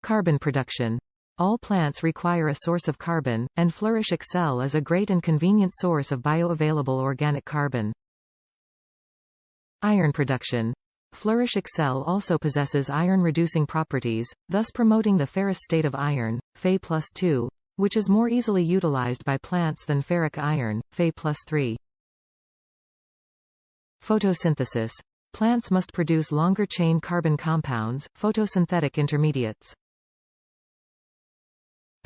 Carbon production. All plants require a source of carbon, and Flourish Excel is a great and convenient source of bioavailable organic carbon. Iron production. Flourish Excel also possesses iron-reducing properties, thus promoting the ferrous state of iron, Fe+2, which is more easily utilized by plants than ferric iron, Fe+3. Photosynthesis. Plants must produce longer-chain carbon compounds, photosynthetic intermediates.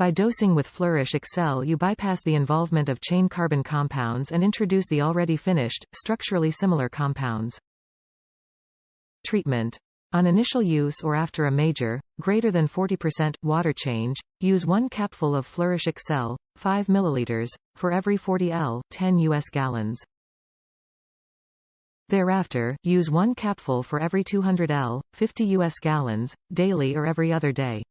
By dosing with Flourish Excel, you bypass the involvement of chain carbon compounds and introduce the already finished, structurally similar compounds. Treatment. On initial use or after a major, greater than 40% water change, use 1 capful of Flourish Excel, 5 ml, for every 40 L, 10 US gallons. Thereafter, use 1 capful for every 200 L, 50 US gallons, daily or every other day.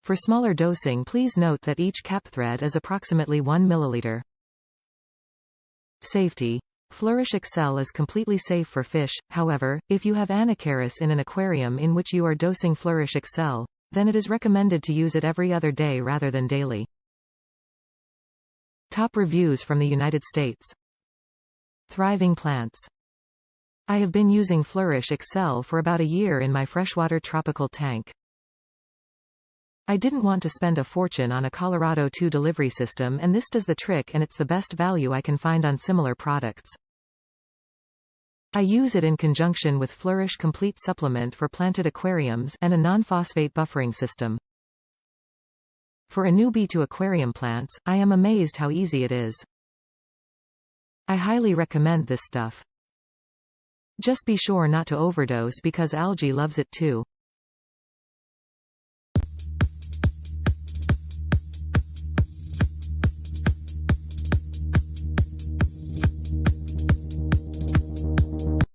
For smaller dosing, please note that each cap thread is approximately 1 milliliter. Safety. Flourish Excel is completely safe for fish, however, if you have anacharis in an aquarium in which you are dosing Flourish Excel, then it is recommended to use it every other day rather than daily. Top reviews from the United States. Thriving plants. I have been using Flourish Excel for about a year in my freshwater tropical tank. I didn't want to spend a fortune on a Colorado 2 delivery system, and this does the trick, and it's the best value I can find on similar products. I use it in conjunction with Flourish Complete Supplement for planted aquariums and a non-phosphate buffering system. For a newbie to aquarium plants, I am amazed how easy it is. I highly recommend this stuff. Just be sure not to overdose because algae loves it too.